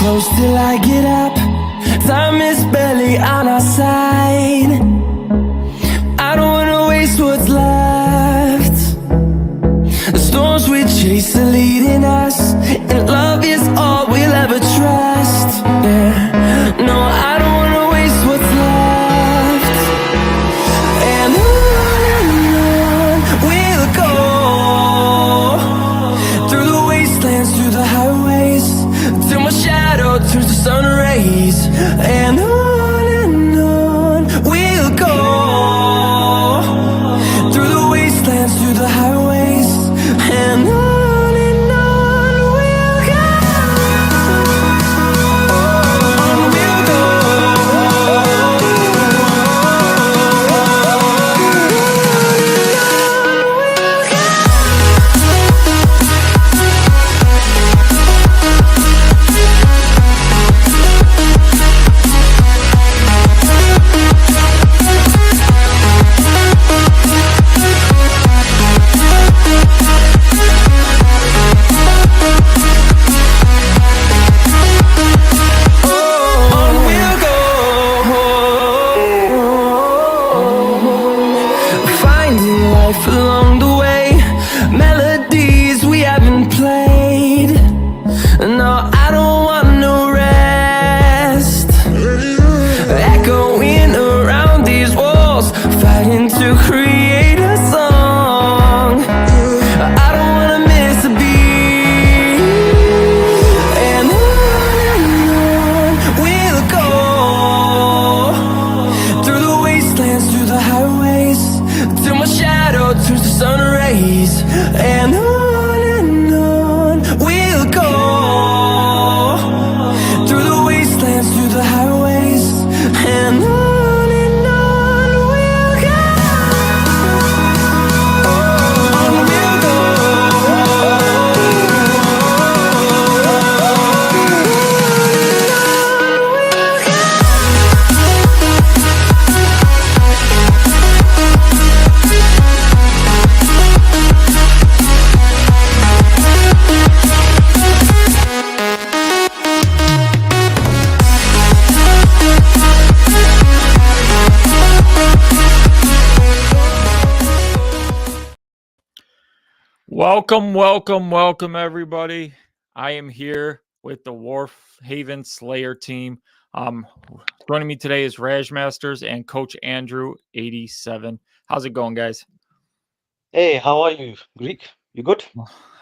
close till I get up. Time is barely on our side. I don't wanna waste what's left. The storms we chase are leading us, and love is all we'll ever trust. Yeah, no, I don't wanna waste what's left. And on we'll go, through the wastelands, through the highways, till my shadow turns to sun rays. And on we'll go, through the wastelands, through the highways, and on we'll go. On we'll go. Finding life along the way, melodies we haven't played. No, I don't want no rest. Echoing around these walls, fighting to create a song. I don't wanna miss a beat. And on we'll go, through the wastelands, through the highways, till my shadow turns to sun rays. And on we'll go, through the wastelands, through the highways, and on we'll go. On we'll go. Welcome, everybody. I am here with the Warhaven Slayer team. Joining me today is Rajmasters and Coach Andrew, 87. How's it going, guys? Hey, how are you, Greek? You good?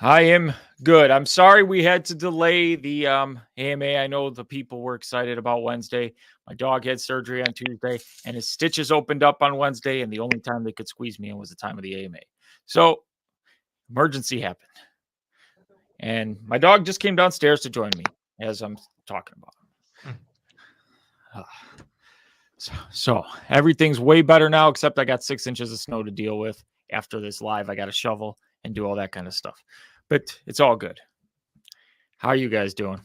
I am good. I'm sorry we had to delay the AMA. I know the people were excited about Wednesday. My dog had surgery on Tuesday, and his stitches opened up on Wednesday, and the only time they could squeeze me in was the time of the AMA. So emergency happened. And my dog just came downstairs to join me as I'm talking about him. So everything's way better now, except I got 6 inches of snow to deal with. After this live, I got to shovel and do all that kind of stuff. But it's all good. How are you guys doing?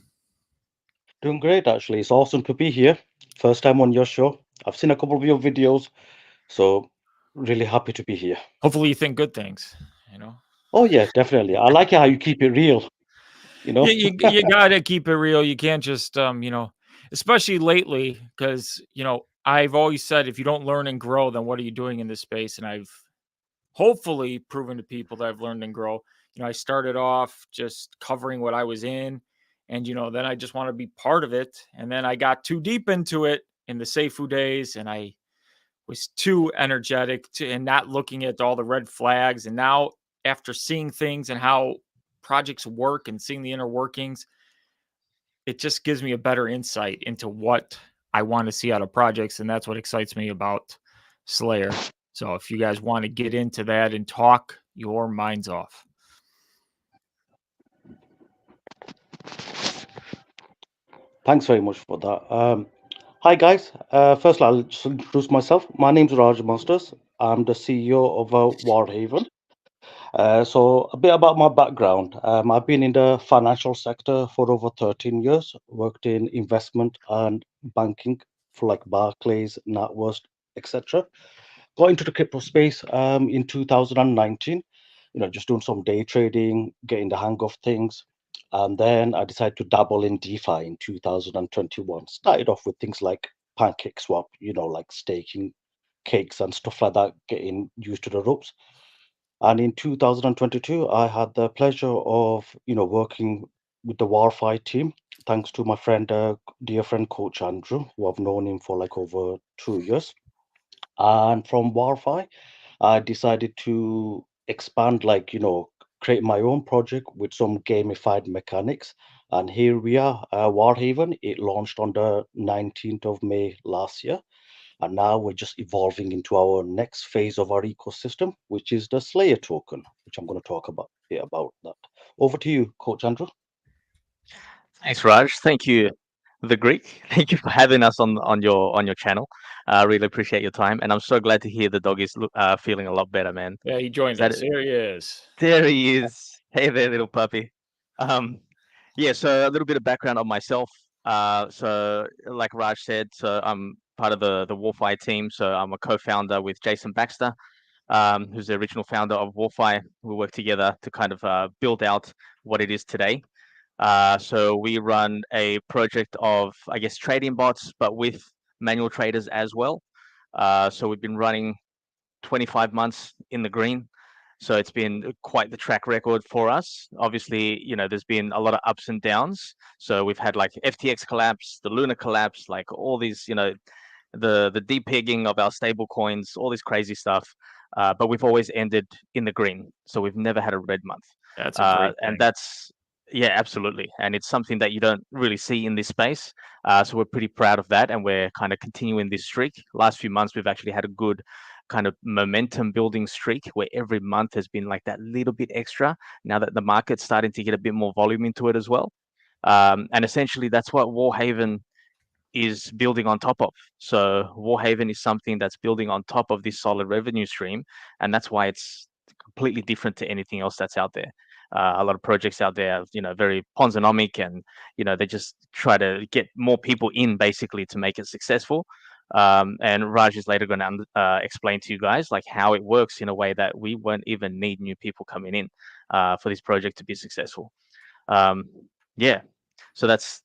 Doing great, actually. It's awesome to be here. First time on your show. I've seen a couple of your videos, so really happy to be here. Hopefully you think good things, you know? Oh, yeah, definitely. I like how you keep it real, you know? You got to keep it real. You can't just, especially lately, because, I've always said if you don't learn and grow, then what are you doing in this space? And I've hopefully proven to people that I've learned and grow. I started off just covering what I was in, and, then I just want to be part of it. And then I got too deep into it in the Seifu days, and I was too energetic and not looking at all the red flags. And now after seeing things and how projects work and seeing the inner workings, it just gives me a better insight into what I want to see out of projects. And that's what excites me about Slayer. So if you guys want to get into that and talk your minds off. Thanks very much for that. Hi, guys. First, I'll just introduce myself. My name's Rajmasters. I'm the CEO of Warhaven. So a bit about my background. I've been in the financial sector for over 13 years, worked in investment and banking for like Barclays, NatWest, etc. Got into the crypto space in 2019, just doing some day trading, getting the hang of things. And then I decided to dabble in DeFi in 2021. Started off with things like Pancake Swap, like staking cakes and stuff like that, getting used to the ropes. And in 2022, I had the pleasure of, working with the Warfi team, thanks to my friend, dear friend, Coach Andrew, who I've known him for like over 2 years. And from Warfi, I decided to expand, create my own project with some gamified mechanics. And here we are, Warhaven. It launched on the 19th of May last year. And now we're just evolving into our next phase of our ecosystem, which is the Slayer token, which I'm going to talk about a bit about that. Over to you, Coach Andrew. Thanks, Raj. Thank you, the Greek. Thank you for having us on your channel. I really appreciate your time, and I'm so glad to hear the dog is feeling a lot better, man. Yeah, he joined That us. There he is. There he is. Hey there, little puppy. Um, yeah. So a little bit of background on myself. So like Raj said, so I'm part of the Warfi team. So I'm a co-founder with Jason Baxter, who's the original founder of Warfi. We work together to kind of build out what it is today. So we run a project of, I guess, trading bots, but with manual traders as well. So we've been running 25 months in the green. So it's been quite the track record for us. Obviously, there's been a lot of ups and downs. So we've had like FTX collapse, the Luna collapse, like all these, the depegging of our stable coins, all this crazy stuff. But we've always ended in the green. So we've never had a red month. That's a great And thing. that's, yeah, absolutely. And it's something that you don't really see in this space. So we're pretty proud of that. And we're kind of continuing this streak. Last few months, we've actually had a good kind of momentum building streak where every month has been like that little bit extra now that the market's starting to get a bit more volume into it as well. And essentially, that's what Warhaven is building on top of. So Warhaven is something that's building on top of this solid revenue stream, and that's why it's completely different to anything else that's out there. A lot of projects out there, very Ponzonomic, and they just try to get more people in basically to make it successful. And Raj is later going to explain to you guys like how it works in a way that we won't even need new people coming in for this project to be successful. Yeah, so that's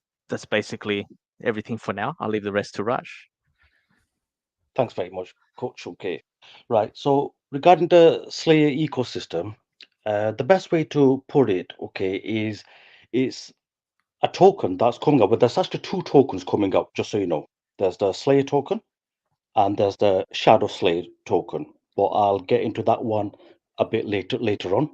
basically everything for now. I'll leave the rest to Raj. Thanks very much, Coach. Okay. Right. So regarding the Slayer ecosystem, the best way to put it, okay, is it's a token that's coming up. But there's actually two tokens coming up, just so you know. There's the Slayer token and there's the Shadow Slayer token. But I'll get into that one a bit later on.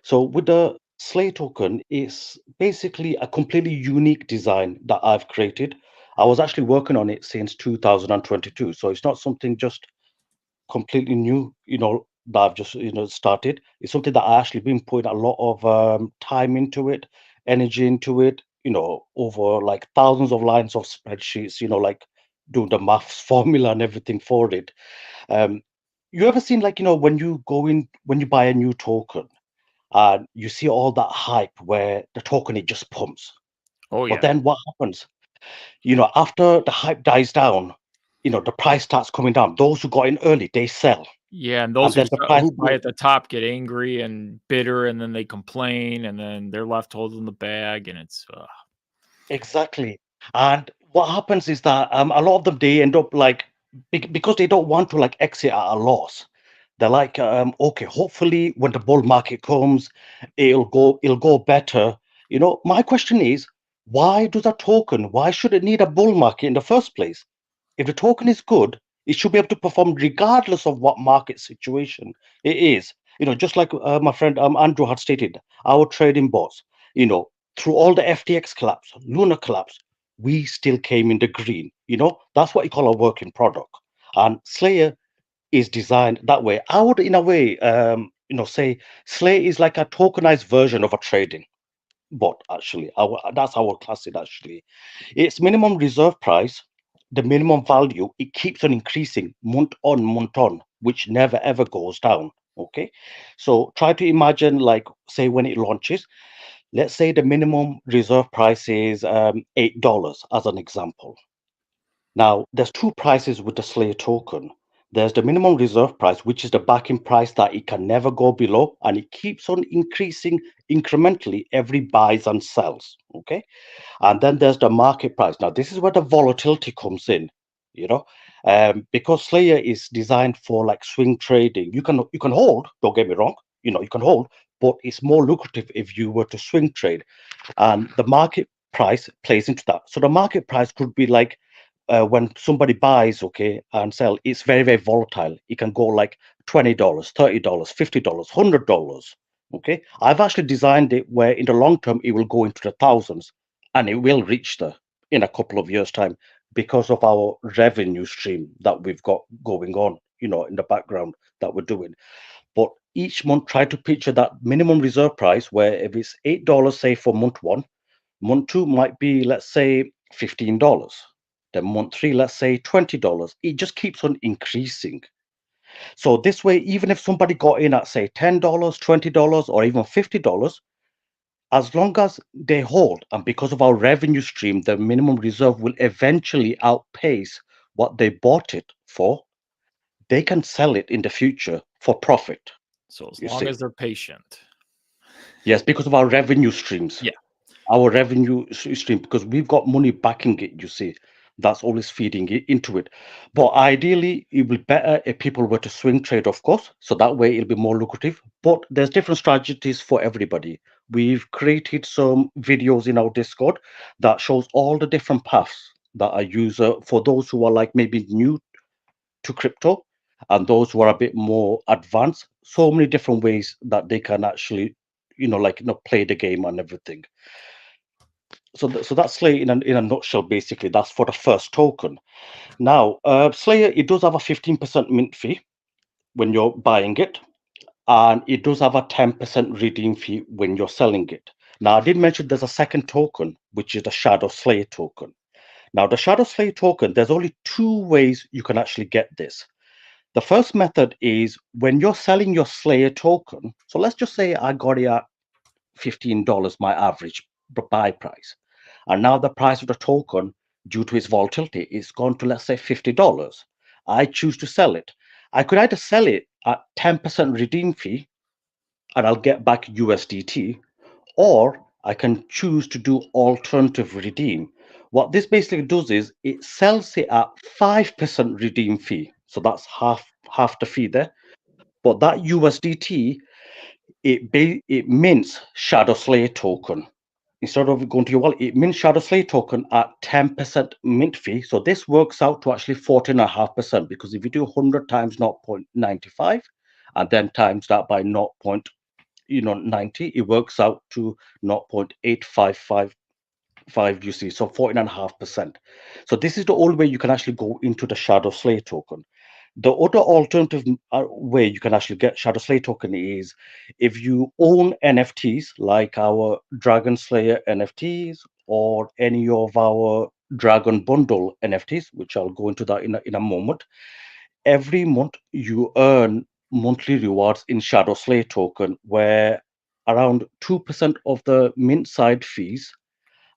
So with the Slay token, it's basically a completely unique design that I've created. I was actually working on it since 2022, so it's not something just completely new, that I've just started. It's something that I actually been putting a lot of time into it, energy into it. Over like thousands of lines of spreadsheets. Like doing the maths formula and everything for it. Um, you ever seen like when you buy a new token? And you see all that hype where the token it just pumps. Oh But yeah. then what happens? After the hype dies down, the price starts coming down. Those who got in early, they sell. Yeah, and those And then the price who buy at the top get angry and bitter, and then they complain, and then they're left holding the bag, and it's exactly. And what happens is that a lot of them they end up like because they don't want to like exit at a loss. They're like, okay, hopefully when the bull market comes, it'll go better. My question is, why does a token? Why should it need a bull market in the first place? If the token is good, it should be able to perform regardless of what market situation it is. Just like my friend Andrew had stated, our trading bots, through all the FTX collapse, Luna collapse, we still came in the green. That's what you call a working product. And Slayer is designed that way. I would, in a way, say Slay is like a tokenized version of a trading bot. Actually, that's how I would class it. Actually, its minimum reserve price, the minimum value, it keeps on increasing month on, which never ever goes down. Okay, so try to imagine, like, say when it launches. Let's say the minimum reserve price is $8, as an example. Now, there's two prices with the Slayer token. There's the minimum reserve price, which is the backing price that it can never go below, and it keeps on increasing incrementally every buys and sells. Okay. And then there's the market price. Now, this is where the volatility comes in, you know, because Slayer is designed for like swing trading. You can hold, don't get me wrong, you can hold, but it's more lucrative if you were to swing trade. And the market price plays into that. So the market price could be like when somebody buys, okay, and sell, it's very, very volatile. It can go like $20, $30, $50, $100. Okay. I've actually designed it where in the long term it will go into the thousands, and it will reach there in a couple of years' time because of our revenue stream that we've got going on, in the background that we're doing. But each month, try to picture that minimum reserve price where if it's $8, say for month one, month two might be, let's say, $15. Then month three, let's say $20. It just keeps on increasing. So this way, even if somebody got in at say $10, $20, or even $50, as long as they hold, and because of our revenue stream, the minimum reserve will eventually outpace what they bought it for, they can sell it in the future for profit. So as You long see? as they're patient. Yes, because of our revenue streams. Yeah. Our revenue stream, because we've got money backing it, you see. That's always feeding it into it. But ideally, it will be better if people were to swing trade, of course. So that way it'll be more lucrative. But there's different strategies for everybody. We've created some videos in our Discord that shows all the different paths that I use for those who are like maybe new to crypto and those who are a bit more advanced. So many different ways that they can actually, play the game and everything. So that's Slayer in a nutshell. Basically, that's for the first token. Now, Slayer, it does have a 15% mint fee when you're buying it, and it does have a 10% redeem fee when you're selling it. Now, I did mention there's a second token, which is the Shadow Slayer token. Now, the Shadow Slayer token, there's only two ways you can actually get this. The first method is when you're selling your Slayer token. So let's just say I got it at $15, my average buy price. And now the price of the token, due to its volatility, is gone to, let's say, $50. I choose to sell it. I could either sell it at 10% redeem fee and I'll get back USDT, or I can choose to do alternative redeem. What this basically does is it sells it at 5% redeem fee. So that's half the fee there. But that USDT, it mints Shadow Slayer token. Instead of going to your wallet, it mints Shadow Slayer token at 10% mint fee. So this works out to actually 14.5%, because if you do 100 times 0.95 and then times that by 0.90, it works out to 0.8555, you see, so 14.5%. So this is the only way you can actually go into the Shadow Slayer token. The other alternative way you can actually get Shadow Slayer token is if you own NFTs like our Dragon Slayer NFTs or any of our Dragon Bundle NFTs, which I'll go into that in a moment. Every month you earn monthly rewards in Shadow Slayer token, where around 2% of the mint side fees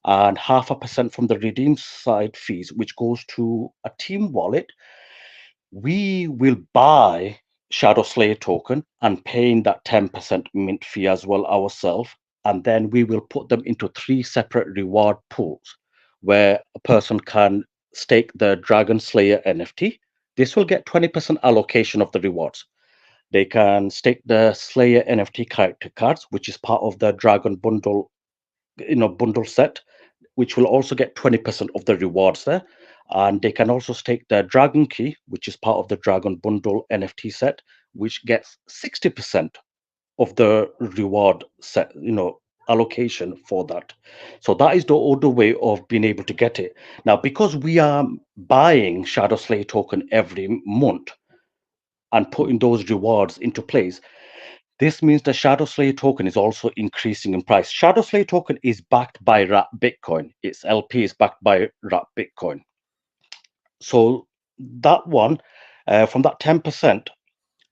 and 0.5% from the redeem side fees, which goes to a team wallet, we will buy Shadow Slayer token and paying that 10% mint fee as well ourselves. And then we will put them into 3 separate reward pools where a person can stake the Dragon Slayer NFT. This will get 20% allocation of the rewards. They can stake the Slayer NFT character cards, which is part of the Dragon bundle, bundle set, which will also get 20% of the rewards there. And they can also stake their Dragon Key, which is part of the Dragon Bundle NFT set, which gets 60% of the reward set, allocation for that. So that is the other way of being able to get it. Now, because we are buying Shadow Slayer token every month and putting those rewards into place, this means the Shadow Slayer token is also increasing in price. Shadow Slayer token is backed by Wrap Bitcoin. Its LP is backed by Wrap Bitcoin. So that one, from that 10%,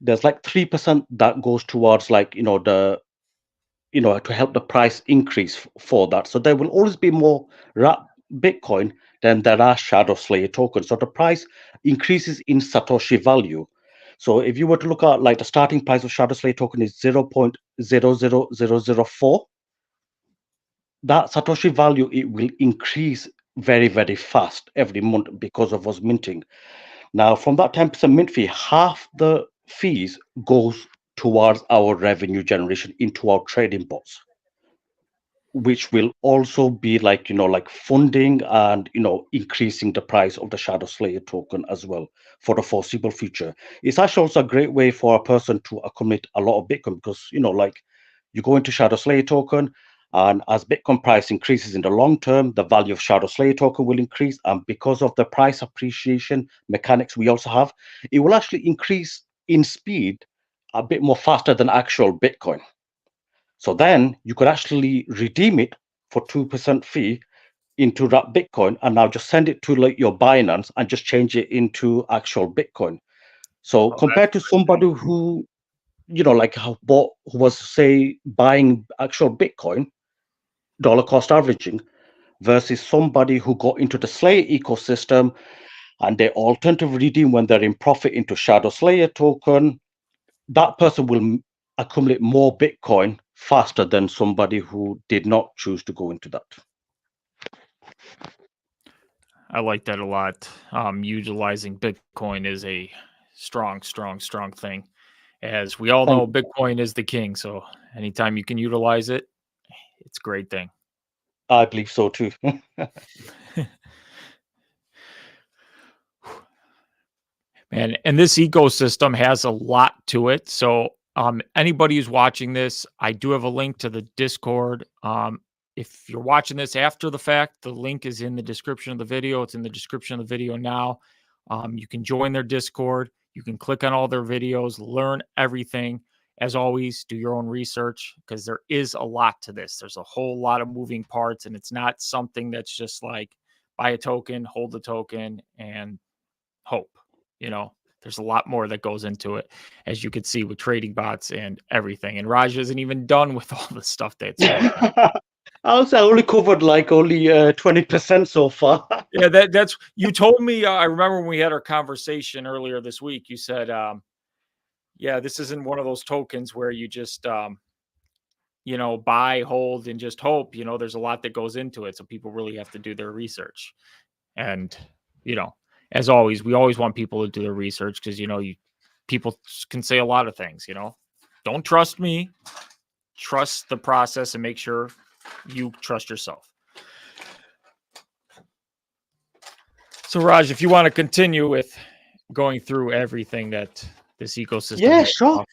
there's like 3% that goes towards like, to help the price increase for that. So there will always be more Wrap Bitcoin, then there are Shadow Slayer tokens. So the price increases in Satoshi value. So if you were to look at like the starting price of Shadow Slayer token is 0.00004, that Satoshi value, it will increase very, very fast every month because of us minting. Now, from that 10% mint fee, half the fees goes towards our revenue generation into our trading bots, which will also be like, like funding and, increasing the price of the Shadow Slayer token as well for the foreseeable future. It's actually also a great way for a person to accumulate a lot of Bitcoin because, like you go into Shadow Slayer token, and as Bitcoin price increases in the long term, the value of Shadow Slayer token will increase. And because of the price appreciation mechanics we also have, it will actually increase in speed a bit more faster than actual Bitcoin. So then you could actually redeem it for 2% fee into that Bitcoin and now just send it to like your Binance and just change it into actual Bitcoin. So Oh, compared to somebody who, like who was say buying actual Bitcoin, dollar cost averaging, versus somebody who got into the Slayer ecosystem and they alternative redeem when they're in profit into Shadow Slayer token, that person will accumulate more Bitcoin faster than somebody who did not choose to go into that. I like that a lot. Utilizing Bitcoin is a strong thing. As we all know, Bitcoin is the king. So anytime you can utilize it, it's a great thing. I believe so too. Man, and this ecosystem has a lot to it. So anybody who's watching this, I do have a link to the Discord. If you're watching this after the fact, the link is in the description of the video. It's in the description of the video now. You can join their Discord. You can click on all their videos, learn everything. As always, do your own research because there is a lot to this. There's a whole lot of moving parts, and it's not something that's just like buy a token, hold the token, and hope. There's a lot more that goes into it, as you can see with trading bots and everything. And Raj isn't even done with all the stuff that's I only covered like only 20% so far. Yeah, that's you told me. I remember when we had our conversation earlier this week. You said, "Yeah, this isn't one of those tokens where you just, buy, hold, and just hope." There's a lot that goes into it, so people really have to do their research. And as always, we always want people to do their research because people can say a lot of things. Don't trust me. Trust the process and make sure you trust yourself. So, Raj, if you want to continue with going through everything that this ecosystem Yeah, sure.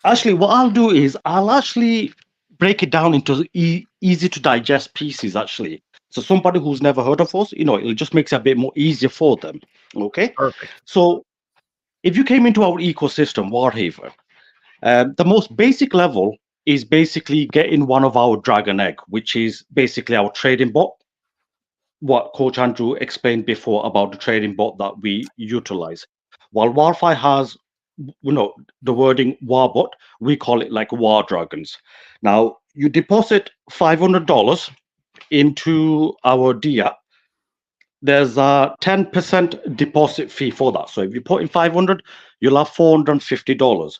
Actually, what I'll do is I'll actually break it down into easy to digest pieces, actually. So somebody who's never heard of us, it just makes it a bit more easier for them. Okay. Perfect. So if you came into our ecosystem, Warhaven, the most basic level is basically getting one of our dragon egg, which is basically our trading bot. What Coach Andrew explained before about the trading bot that we utilize. While Warfi has, the wording Warbot, we call it like War Dragons. Now, you deposit $500 into our DApp. There's a 10% deposit fee for that. So if you put in 500, you'll have $450.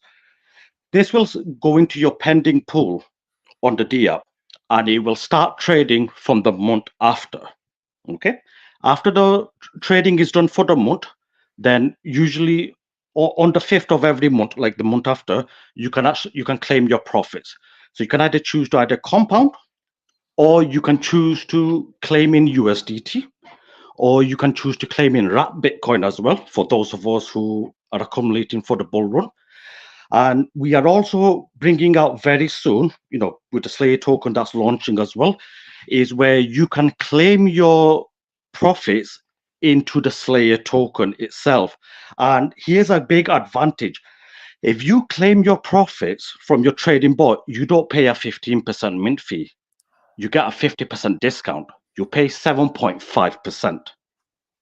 This will go into your pending pool on the DApp, and it will start trading from the month after. Okay. After the trading is done for the month, then usually on the 5th of every month, like the month after, you can claim your profits. So you can either choose to either compound, or you can choose to claim in USDT, or you can choose to claim in wrap Bitcoin as well, for those of us who are accumulating for the bull run. And we are also bringing out very soon, with the Slayer token that's launching as well, is where you can claim your profits into the Slayer token itself. And here's a big advantage. If you claim your profits from your trading bot, you don't pay a 15% mint fee. You get a 50% discount. You pay 7.5%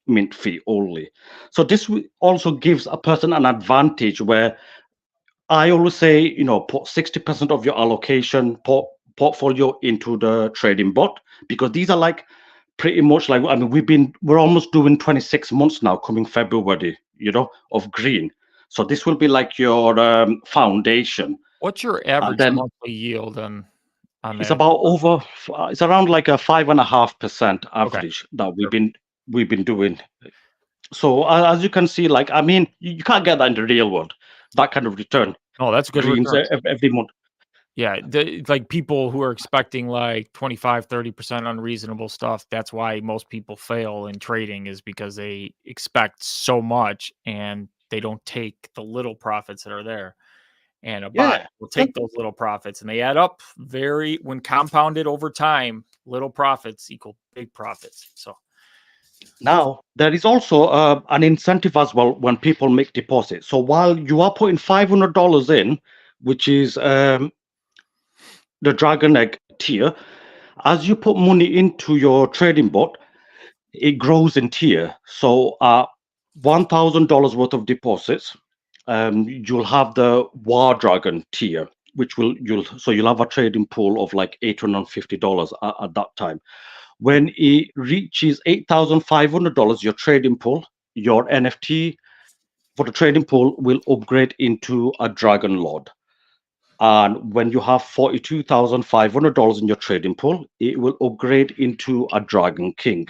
mint fee only. So this also gives a person an advantage where I always say, put 60% of your allocation portfolio into the trading bot, because these are like pretty much like, I mean, we're almost doing 26 months now, coming February, of green. So this will be like your foundation. What's your And average then monthly yield on it's that? about it's around like a 5.5% average that we've been doing. So as you can see, like, I mean, you can't get that in the real world, that kind of return. Oh, that's a good Greens return. every month. Yeah, like people who are expecting like 25-30% unreasonable stuff, that's why most people fail in trading, is because they expect so much and they don't take the little profits that are there. And a bot Yeah. will take those little profits and they add up when compounded over time, little profits equal big profits. So Now, there is also an incentive as well when people make deposits. So while you are putting $500 in, which is the Dragon Egg tier, as you put money into your trading bot, it grows in tier. So $1,000 worth of deposits, you'll have the War Dragon tier, which you'll have a trading pool of like $850 at that time. When it reaches $8,500, your trading pool, your NFT for the trading pool will upgrade into a Dragon Lord. And when you have $42,500 in your trading pool, it will upgrade into a Dragon King.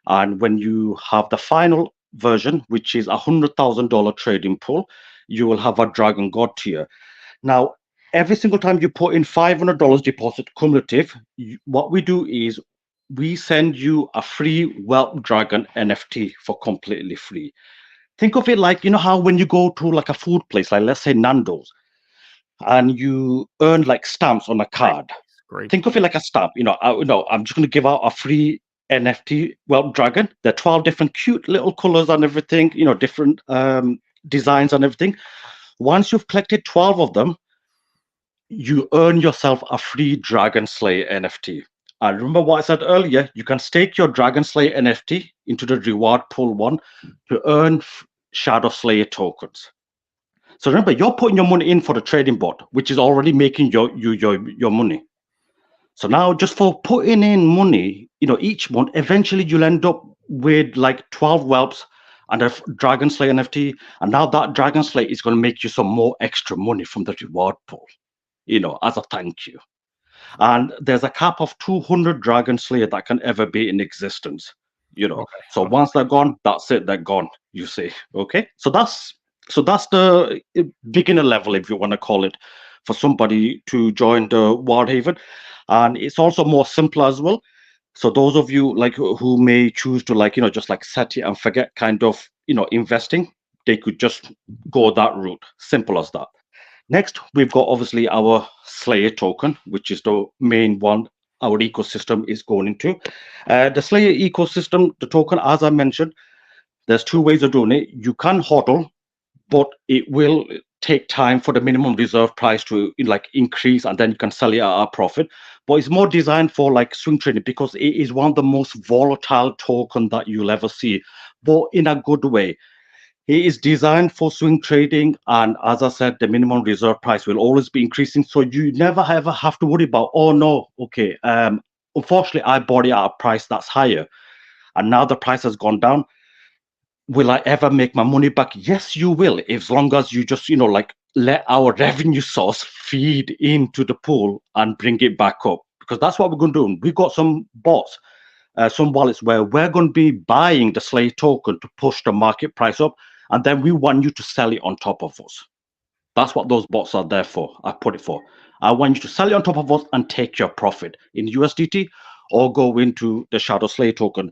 And when you have the final version, which is a $100,000 trading pool, you will have a Dragon God tier. Now, every single time you put in $500 deposit cumulative, what we do is we send you a free Whelp Dragon NFT for completely free. Think of it like, how when you go to like a food place, like let's say Nando's, and you earn like stamps on a card. great. Think of it like a stamp. I'm just going to give out a free NFT Whelp Dragon. There are 12 different cute little colors and everything, different designs and everything. Once you've collected 12 of them, you earn yourself a free Dragon Slayer NFT. And remember what I said earlier, you can stake your Dragon Slayer NFT into the reward pool 1 to earn Shadow Slayer tokens. So remember, you're putting your money in for the trading bot, which is already making your money. So now just for putting in money, each month, eventually you'll end up with like 12 whelps and a Dragon Slayer NFT. And now that Dragon Slayer is going to make you some more extra money from the reward pool, as a thank you. And there's a cap of 200 Dragon Slayer that can ever be in existence, So once they're gone, that's it, they're gone, you see. Okay. So that's the beginner level, if you want to call it, for somebody to join the Warhaven. And it's also more simple as well. So those of you like who may choose to just like set it and forget kind of, investing, they could just go that route. Simple as that. Next, we've got obviously our Slayer token, which is the main one our ecosystem is going into. The Slayer ecosystem, the token, as I mentioned, there's two ways of doing it. You can hodl, but it will take time for the minimum reserve price to increase, and then you can sell it at a profit. But it's more designed for like swing trading because it is one of the most volatile token that you'll ever see, but in a good way. It is designed for swing trading, and as I said, the minimum reserve price will always be increasing. So you never ever have to worry about, oh no, okay, unfortunately I bought it at a price that's higher, and now the price has gone down. Will I ever make my money back? Yes, you will, as long as you just let our revenue source feed into the pool and bring it back up, because that's what we're going to do. We've got some bots, some wallets where we're going to be buying the Slayer token to push the market price up, and then we want you to sell it on top of us. That's what those bots are there for. I put it for. I want you to sell it on top of us and take your profit in USDT or go into the Shadow Slayer token.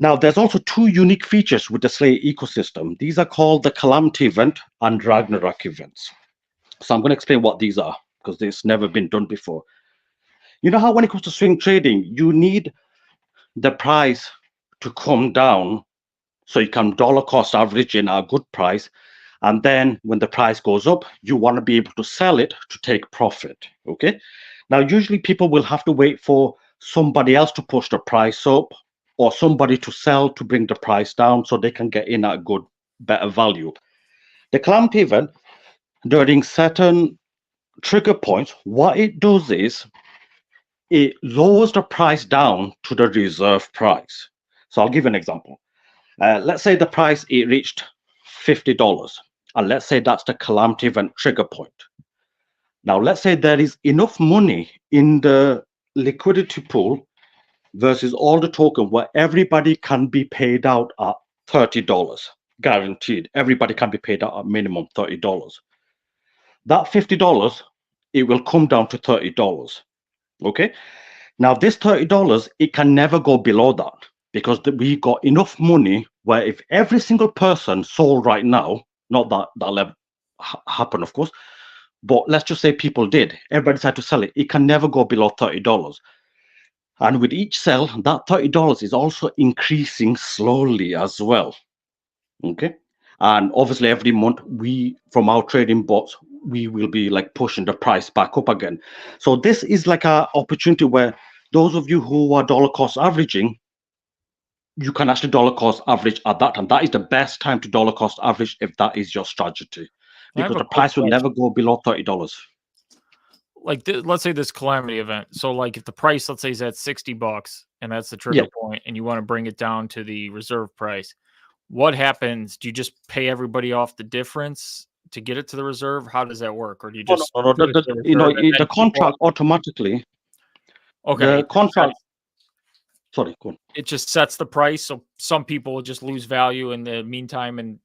Now, there's also two unique features with the Slayer ecosystem. These are called the Calamity event and Ragnarok events. So I'm going to explain what these are because it's never been done before. You know how when it comes to swing trading, you need the price to come down so you can dollar cost average in a good price. And then when the price goes up, you want to be able to sell it to take profit. Okay. Now, usually people will have to wait for somebody else to push the price up or somebody to sell to bring the price down so they can get in at a good, better value. The Calamity event, during certain trigger points, what it does is it lowers the price down to the reserve price. So I'll give you an example. Let's say the price it reached $50, and let's say that's the calamity event trigger point. Now, let's say there is enough money in the liquidity pool versus all the token where everybody can be paid out at $30, guaranteed. Everybody can be paid out at minimum $30. That $50, it will come down to $30. Okay. Now, this $30, it can never go below that because we got enough money where if every single person sold right now, not that that'll ever happen, of course, but let's just say people did, everybody decided to sell it, it can never go below $30. And with each sell, that $30 is also increasing slowly as well. Okay. And obviously every month we, from our trading bots, we will be like pushing the price back up again. So this is like an opportunity where those of you who are dollar cost averaging, you can actually dollar cost average at that time. That is the best time to dollar cost average if that is your strategy, because the price will never go below $30. Like, let's say this calamity event. So like if the price, let's say, is at $60 and that's the trigger point, and you want to bring it down to the reserve price, what happens? Do you just pay everybody off the difference to get it to the reserve? How does that work? Or do you just the contract automatically? Okay. The contract. Sorry, go on. It just sets the price, so some people will just lose value in the meantime,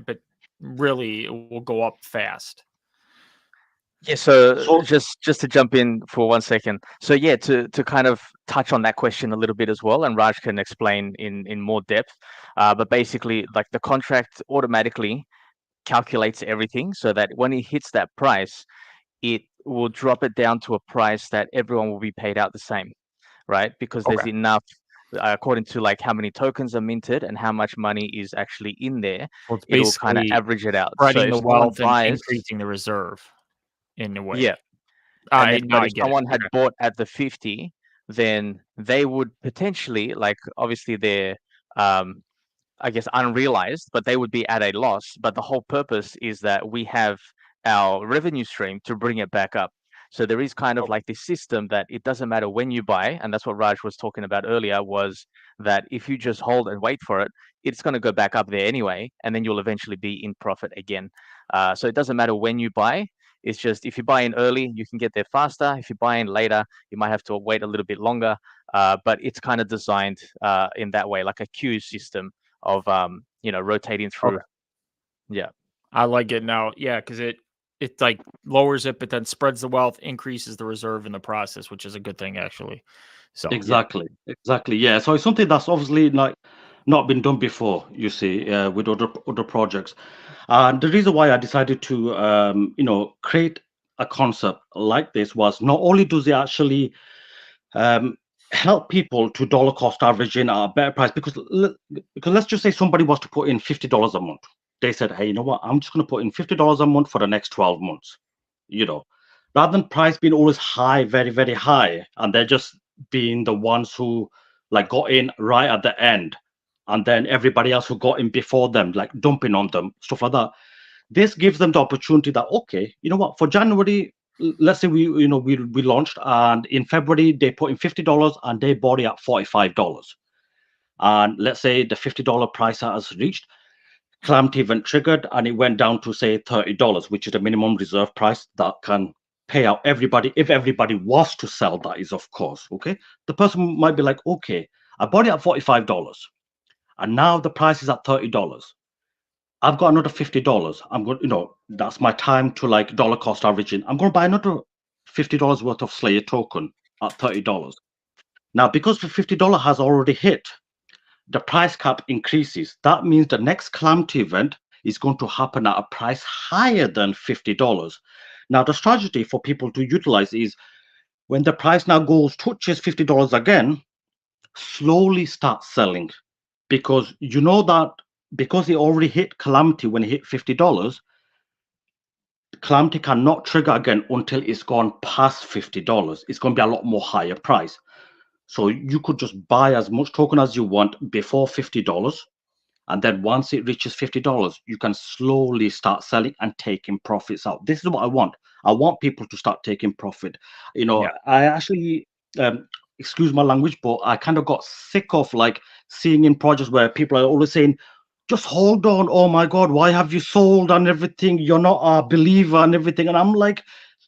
but really it will go up fast. Yeah, so just to jump in for 1 second. So yeah, to kind of touch on that question a little bit as well, and Raj can explain in more depth. But basically, like, the contract automatically calculates everything so that when it hits that price, it will drop it down to a price that everyone will be paid out the same, right? Because there's enough, according to like how many tokens are minted and how much money is actually in there, well, it will kind of average it out. Spreading the wealth and increasing the reserve in a way. Yeah. But if someone had bought at the 50, then they would potentially, like, obviously they're I guess unrealized, but they would be at a loss. But the whole purpose is that we have our revenue stream to bring it back up. So there is kind of like this system that it doesn't matter when you buy, and that's what Raj was talking about earlier, was that if you just hold and wait for it, it's going to go back up there anyway, and then you'll eventually be in profit again. So it doesn't matter when you buy. It's just if you buy in early, you can get there faster. If you buy in later, you might have to wait a little bit longer. But it's kind of designed in that way, like a queue system of rotating through. Yeah, I like it now. Yeah, because it like lowers it, but then spreads the wealth, increases the reserve in the process, which is a good thing actually. So exactly. Yeah. So it's something that's obviously like not been done before, you see, with other projects. And the reason why I decided to create a concept like this was not only does it actually help people to dollar cost averaging at a better price, because let's just say somebody was to put in $50 a month. They said, hey, you know what, I'm just going to put in $50 a month for the next 12 months, rather than price being always high, very, very high, and they're just being the ones who like got in right at the end, and then everybody else who got in before them, like dumping on them, stuff like that. This gives them the opportunity that, okay, you know what, for January, let's say we launched, and in February they put in $50 and they bought it at $45. And let's say the $50 price has reached, calamity event triggered, and it went down to say $30, which is the minimum reserve price that can pay out everybody if everybody was to sell. That is, of course, okay. The person might be like, okay, I bought it at $45 and now the price is at $30. I've got another $50. I'm going, that's my time to like dollar cost averaging. I'm going to buy another $50 worth of Slayer token at $30. Now, because the $50 has already hit, the price cap increases. That means the next calamity event is going to happen at a price higher than $50. Now, the strategy for people to utilize is when the price now touches $50 again, slowly start selling, because you know that because it already hit calamity when it hit $50, calamity cannot trigger again until it's gone past $50. It's going to be a lot more higher price. So you could just buy as much token as you want before $50. And then once it reaches $50, you can slowly start selling and taking profits out. This is what I want. I want people to start taking profit. I actually excuse my language, but I kind of got sick of like seeing in projects where people are always saying, just hold on, oh my God, why have you sold and everything? You're not a believer and everything. And I'm like,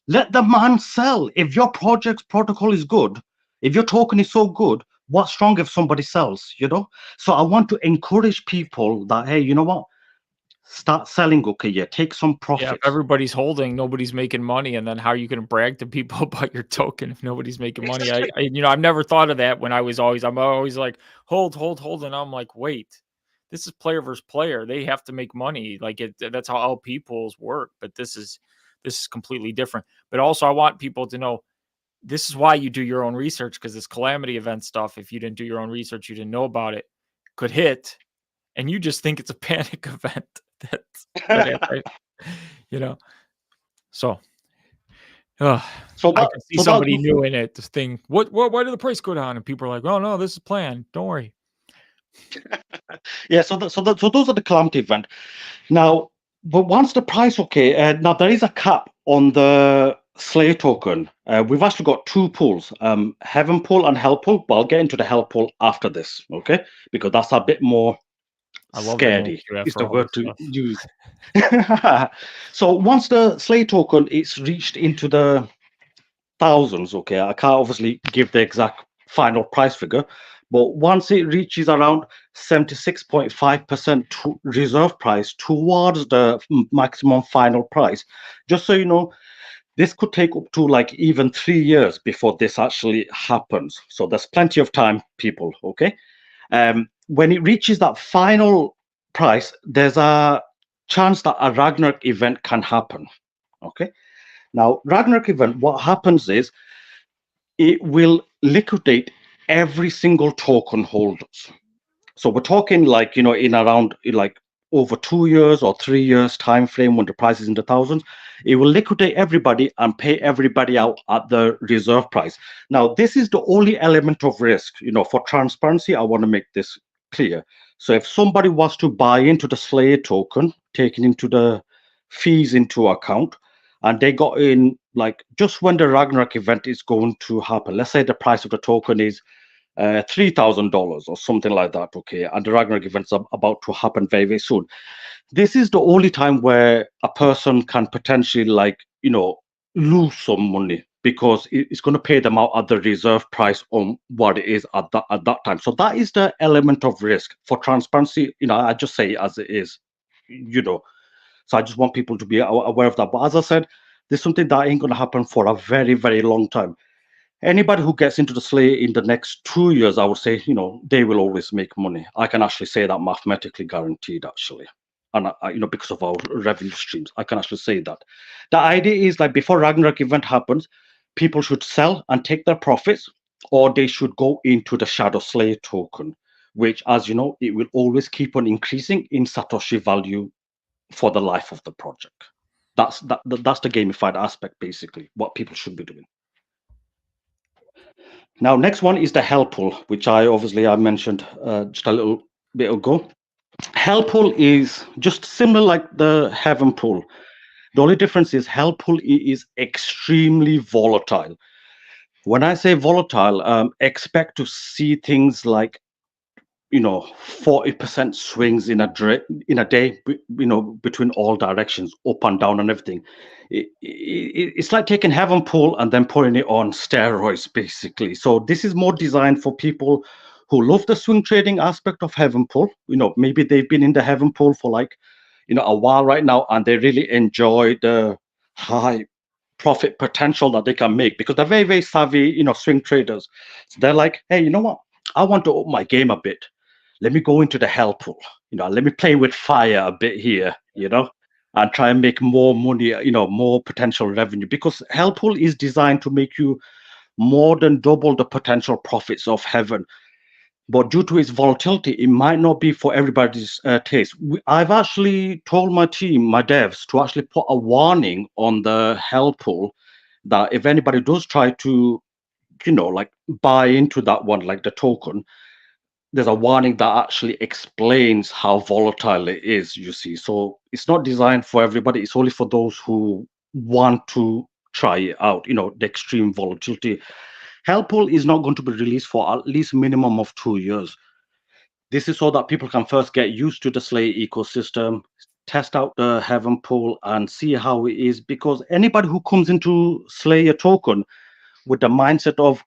let the man sell. If your project's protocol is good, if your token is so good, what's wrong if somebody sells, you know? So I want to encourage people that, hey, you know what? Start selling, okay, yeah, take some Yeah, if profits. everybody's holding, nobody's making money, and then how are you gonna brag to people about your token if nobody's making money? Exactly. I've never thought of that when I'm always like, hold, and I'm like, wait, this is player versus player. They have to make money. Like that's how LP pools work. But this is completely different. But also, I want people to know this is why you do your own research, because this calamity event stuff, if you didn't do your own research, you didn't know about it, could hit, and you just think it's a panic event. That's could happen, you know. So, I could see somebody new in it. This thing, why did the price go down? And people are like, oh no, this is planned. Don't worry. Yeah, so those are the calamity event. Now, but once the price, okay, now there is a cap on the Slayer token. We've actually got two pools, Heaven pool and Hell pool, but I'll get into the Hell pool after this, okay? Because that's a bit more scary, is the word to use. So once the Slayer token is reached into the thousands, okay, I can't obviously give the exact final price figure, but once it reaches around 76.5% to reserve price towards the maximum final price, just so you know, this could take up to like even 3 years before this actually happens. So there's plenty of time, people, okay? When it reaches that final price, there's a chance that a Ragnarok event can happen, okay? Now, Ragnarok event, what happens is it will liquidate every single token holders. So we're talking like, you know, in around like over 2 years or 3 years time frame when the price is in the thousands, it will liquidate everybody and pay everybody out at the reserve price. Now, this is the only element of risk, you know, for transparency. I want to make this clear. So if somebody was to buy into the Slayer token, taking into the fees into account, and they got in like just when the Ragnarok event is going to happen, let's say the price of the token is $3,000 or something like that, okay, and the Ragnarok event's about to happen very, very soon. This is the only time where a person can potentially, like, you know, lose some money because it's going to pay them out at the reserve price on what it is at that time. So that is the element of risk. For transparency, you know, I just say it as it is, you know. So I just want people to be aware of that. But as I said, there's something that ain't going to happen for a very, very long time. Anybody who gets into the Slayer in the next 2 years, I would say, you know, they will always make money. I can actually say that mathematically guaranteed, actually. And, you know, because of our revenue streams, I can actually say that. The idea is like before Ragnarok event happens, people should sell and take their profits, or they should go into the Shadow Slayer token, which, as you know, it will always keep on increasing in Satoshi value for the life of the project. That's the gamified aspect, basically, what people should be doing. Now, next one is the Hell pool, which I mentioned just a little bit ago. Hell pool is just similar like the Heaven pool. The only difference is Hell pool is extremely volatile. When I say volatile, expect to see things like, you know, 40% swings in a day, you know, between all directions, up and down and everything. It's like taking Heaven pool and then putting it on steroids, basically. So this is more designed for people who love the swing trading aspect of Heaven pool. You know, maybe they've been in the Heaven pool for like, you know, a while right now, and they really enjoy the high profit potential that they can make because they're very, very savvy, you know, swing traders. So they're like, hey, you know what? I want to up my game a bit. Let me go into the Hell pool. You know, let me play with fire a bit here, you know, and try and make more money, you know, more potential revenue, because Hell pool is designed to make you more than double the potential profits of Heaven. But due to its volatility, it might not be for everybody's taste. I've actually told my team, my devs, to actually put a warning on the Hell pool that if anybody does try to, you know, like buy into that one, like the token, there's a warning that actually explains how volatile it is, you see. So it's not designed for everybody. It's only for those who want to try it out, you know, the extreme volatility. Help pool is not going to be released for at least minimum of 2 years. This is so that people can first get used to the Slayer ecosystem, test out the Heaven pool, and see how it is. Because anybody who comes into Slayer token with the mindset of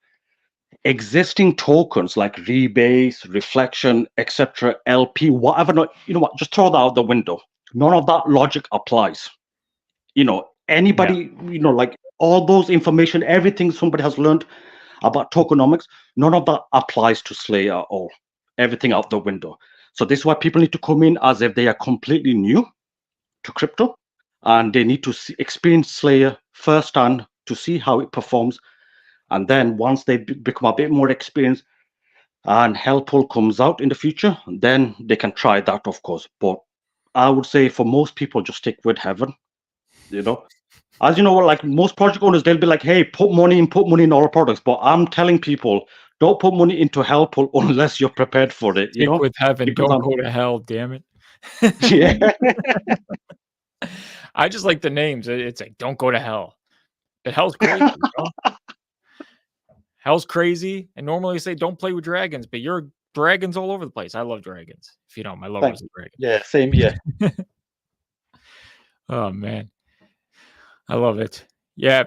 existing tokens like rebase, reflection, etc., LP, whatever, you know what, just throw that out the window. None of that logic applies. Anybody, like all those information, everything somebody has learned about tokenomics, none of that applies to Slayer at all. Everything out the window. So this is why people need to come in as if they are completely new to crypto, and they need to experience Slayer firsthand to see how it performs. And then once they become a bit more experienced and Help pool comes out in the future, then they can try that, of course. But I would say for most people, just stick with Heaven. As you know, like most project owners, they'll be like, hey, put money in all products. But I'm telling people, don't put money into Help pool unless you're prepared for it. Stick with Heaven, because don't go to hell, damn it. Yeah. I just like the names. It's like, don't go to hell. But hell's crazy. Hell's crazy. And normally I say don't play with dragons, but you're dragons all over the place. I love dragons. If you know, my lover's a dragon. Yeah, same here. Oh man. I love it. Yeah.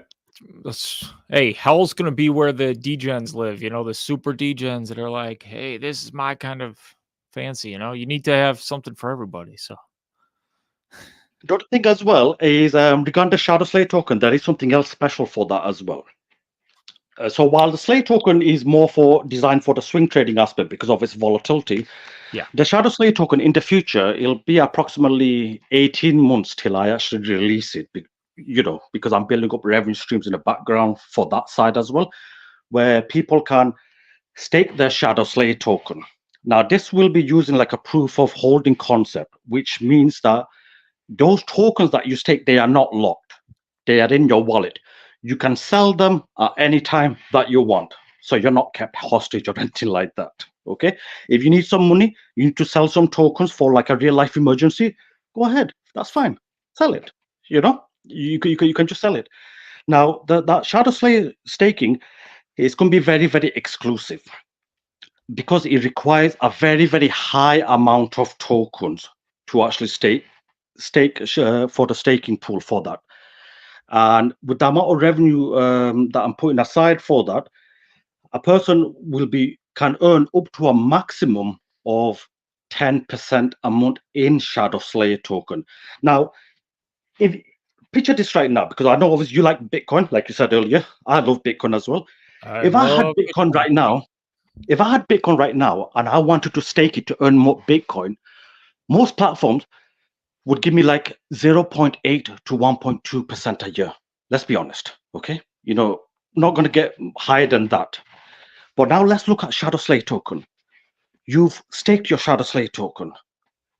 Hey, hell's gonna be where the degens live, the super degens that are like, hey, this is my kind of fancy, you need to have something for everybody. So The other thing as well is regarding the Shadow Slayer token, there is something else special for that as well. So while the Slayer token is more designed for the swing trading aspect because of its volatility, the Shadow Slayer token in the future, it'll be approximately 18 months till I actually release it, because I'm building up revenue streams in the background for that side as well, where people can stake their Shadow Slayer token. Now, this will be using like a proof of holding concept, which means that those tokens that you stake, they are not locked. They are in your wallet. You can sell them at any time that you want. So you're not kept hostage or anything like that. Okay. If you need some money, you need to sell some tokens for like a real life emergency, go ahead. That's fine. Sell it. You can just sell it. Now, that Shadow Slayer staking is going to be very, very exclusive because it requires a very, very high amount of tokens to actually stake for the staking pool for that. And with the amount of revenue that I'm putting aside for that, a person can earn up to a maximum of 10% a month in Shadow Slayer token. Now, if picture this right now, because I know obviously you like Bitcoin, like you said earlier. I love Bitcoin as well. If I had Bitcoin right now and I wanted to stake it to earn more Bitcoin, most platforms would give me like 0.8 to 1.2% a year. Let's be honest, okay? Not going to get higher than that. But now let's look at Shadow Slayer token. You've staked your Shadow Slayer token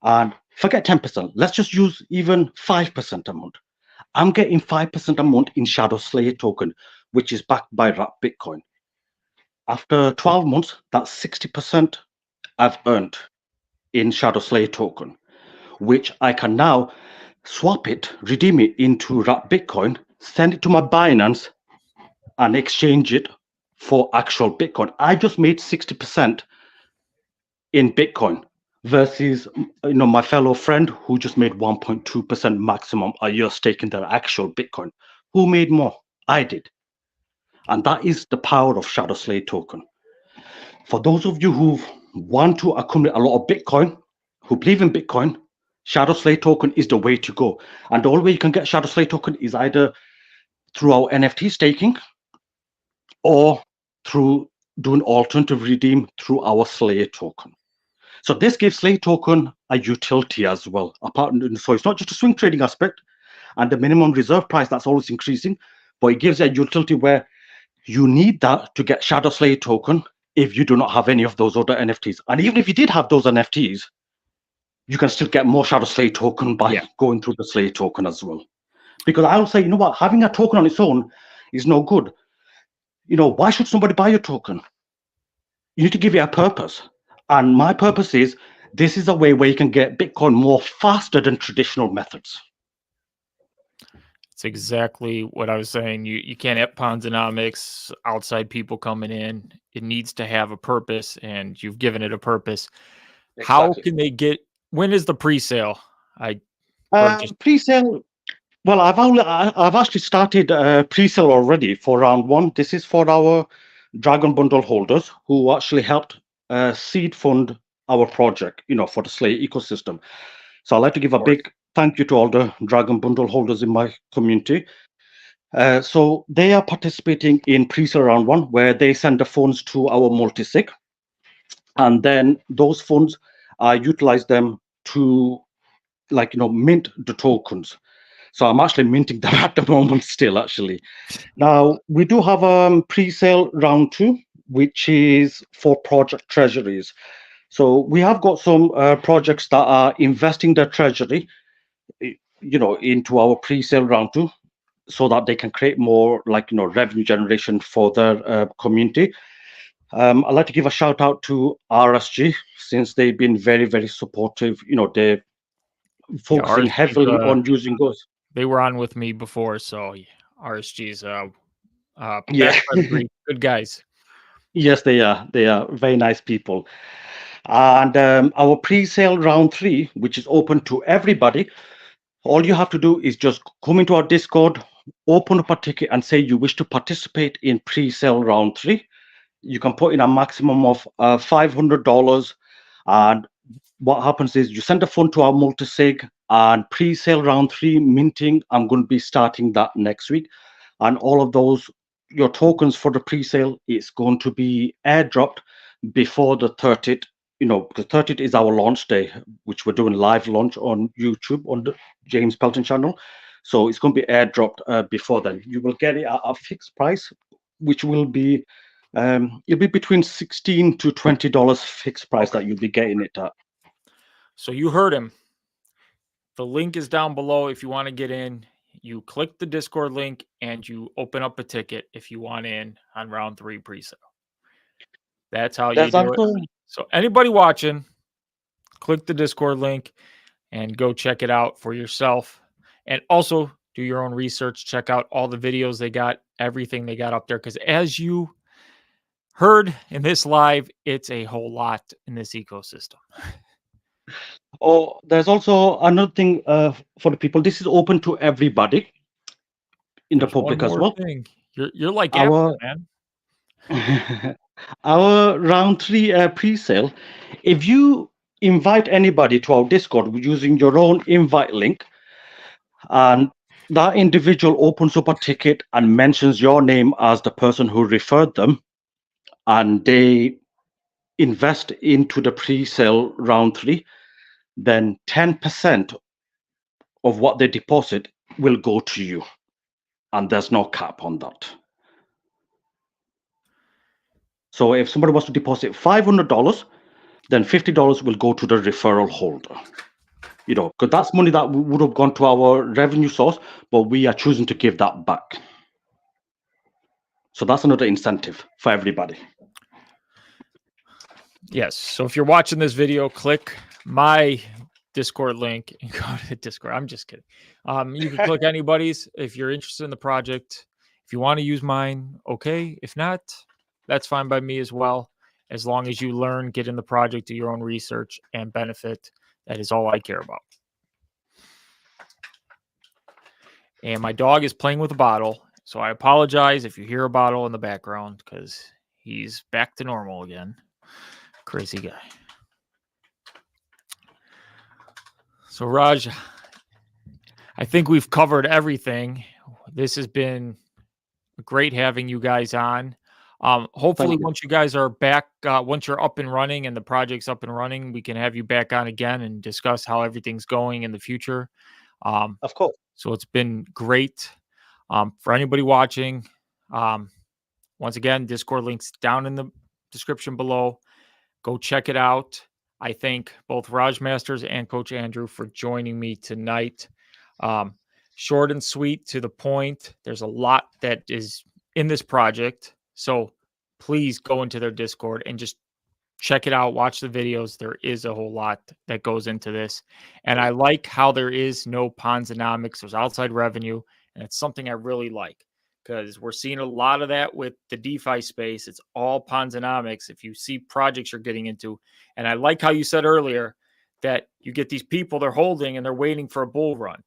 and forget 10%. Let's just use even 5% a month. I'm getting 5% a month in Shadow Slayer token, which is backed by wrapped Bitcoin. After 12 months, that's 60% I've earned in Shadow Slayer token, which I can now swap it, redeem it into wrapped Bitcoin, send it to my Binance, and exchange it for actual Bitcoin. I just made 60% in Bitcoin versus my fellow friend who just made 1.2% maximum a year staking their actual Bitcoin. Who made more? I did. And that is the power of Shadow Slayer token. For those of you who want to accumulate a lot of Bitcoin, who believe in Bitcoin, Shadow Slayer token is the way to go. And the only way you can get Shadow Slayer token is either through our NFT staking or through doing alternative redeem through our Slayer token. So this gives Slayer token a utility as well. So it's not just a swing trading aspect and the minimum reserve price that's always increasing, but it gives a utility where you need that to get Shadow Slayer token if you do not have any of those other NFTs. And even if you did have those NFTs, you can still get more Shadow Slayer token by going through the Slayer token as well. Because I will say, having a token on its own is no good. Why should somebody buy your token? You need to give it a purpose. And my purpose is, this is a way where you can get Bitcoin more faster than traditional methods. It's exactly what I was saying. You can't have Ponzonomics, outside people coming in. It needs to have a purpose, and you've given it a purpose. How Exactly. can they get? When is the pre-sale? I purchased. Pre-sale. Well, I've actually started pre-sale already for round one. This is for our Dragon Bundle holders who actually helped seed fund our project, for the Slayer ecosystem. So I'd like to give a big thank you to all the Dragon Bundle holders in my community. So they are participating in pre-sale round one, where they send the funds to our multi-sig, and then those funds, I utilize them to mint the tokens. So I'm actually minting them at the moment still, actually. Now, we do have pre-sale round two, which is for project treasuries. So we have got some projects that are investing their treasury, into our pre-sale round two, so that they can create more revenue generation for their community. I'd like to give a shout out to RSG, since they've been very, very supportive. They're focusing RSG's, heavily on using those. They were on with me before, so RSG's Yeah. backed by the Greek. Good guys. Yes, they are. They are very nice people. And our pre-sale round three, which is open to everybody, all you have to do is just come into our Discord, open up a ticket, and say you wish to participate in pre-sale round three. You can put in a maximum of $500, and what happens is you send a fund to our multi-sig, and pre-sale round three minting, I'm going to be starting that next week. And all of those, your tokens for the pre-sale, is going to be airdropped before the 30th. The 30th is our launch day, which we're doing live launch on YouTube on the James Pelton channel. So it's going to be airdropped before then. You will get it at a fixed price, which will be it'll be between $16 to $20 fixed price that you'll be getting it at. So you heard him. The link is down below if you want to get in. You click the Discord link and you open up a ticket if you want in on round 3 pre-sale. That's how you do it. So anybody watching, click the Discord link and go check it out for yourself. And also do your own research. Check out all the videos they got, everything they got up there. Because as you heard in this live, it's a whole lot in this ecosystem. Oh, there's also another thing for the people. This is open to everybody in the public as well. Thing. You're like our Apple, man. Our round 3 pre-sale. If you invite anybody to our Discord using your own invite link, and that individual opens up a ticket and mentions your name as the person who referred them, and they invest into the pre-sale round 3, then 10% of what they deposit will go to you, and there's no cap on that. So if somebody wants to deposit $500, then $50 will go to the referral holder. Because that's money that would have gone to our revenue source, but we are choosing to give that back. So that's another incentive for everybody. Yes. So if you're watching this video, click my Discord link and go to Discord. I'm just kidding. You can click anybody's if you're interested in the project. If you want to use mine, okay. If not, that's fine by me as well. As long as you learn, get in the project, do your own research, and benefit. That is all I care about. And my dog is playing with a bottle. So I apologize if you hear a bottle in the background because he's back to normal again. Crazy guy. So Raj, I think we've covered everything. This has been great having you guys on. Hopefully once you guys are back, once you're up and running and the project's up and running, we can have you back on again and discuss how everything's going in the future. Of course. So it's been great. For anybody watching, once again, Discord links down in the description below. Go check it out. I thank both Raj Masters and Coach Andrew for joining me tonight. Short and sweet, to the point. There's a lot that is in this project. So please go into their Discord and just check it out. Watch the videos. There is a whole lot that goes into this. And I like how there is no Ponzonomics. There's outside revenue And it's something I really like, because we're seeing a lot of that with the DeFi space. It's all Ponzonomics. If you see projects you're getting into, and I like how you said earlier that you get these people they're holding and they're waiting for a bull run.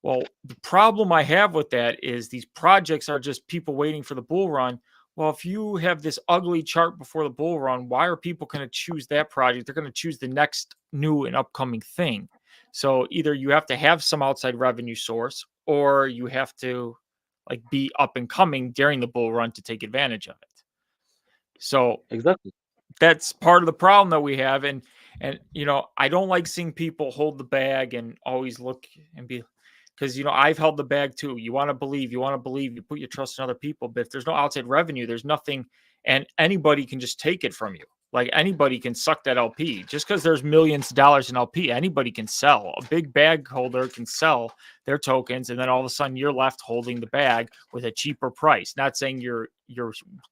Well, the problem I have with that is these projects are just people waiting for the bull run. Well, if you have this ugly chart before the bull run, why are people going to choose that project? They're going to choose the next new and upcoming thing. So either you have to have some outside revenue source, or you have to like be up and coming during the bull run to take advantage of it. So Exactly. that's part of the problem that we have. And you know, I don't like seeing people hold the bag and always look and be, because you know, I've held the bag too. You want to believe, you put your trust in other people, but if there's no outside revenue, there's nothing, and anybody can just take it from you. Like anybody can suck that LP. Just because there's millions of dollars in LP, anybody can sell. A big bag holder can sell their tokens, and then all of a sudden you're left holding the bag with a cheaper price. Not saying your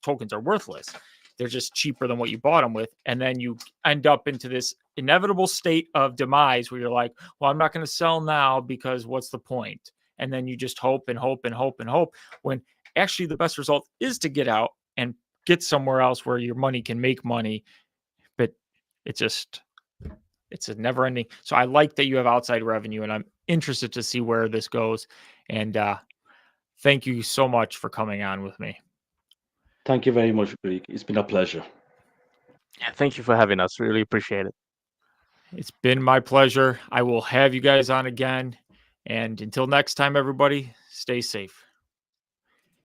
tokens are worthless. They're just cheaper than what you bought them with. And then you end up into this inevitable state of demise where you're like, well, I'm not going to sell now because what's the point? And then you just hope and hope and hope and hope, when actually the best result is to get out and get somewhere else where your money can make money. But it's a never ending. So I like that you have outside revenue, and I'm interested to see where this goes. And thank you so much for coming on with me. Thank you very much, Greek. It's been a pleasure. Yeah, thank you for having us. Really appreciate it. It's been my pleasure. I will have you guys on again. And until next time, everybody, stay safe.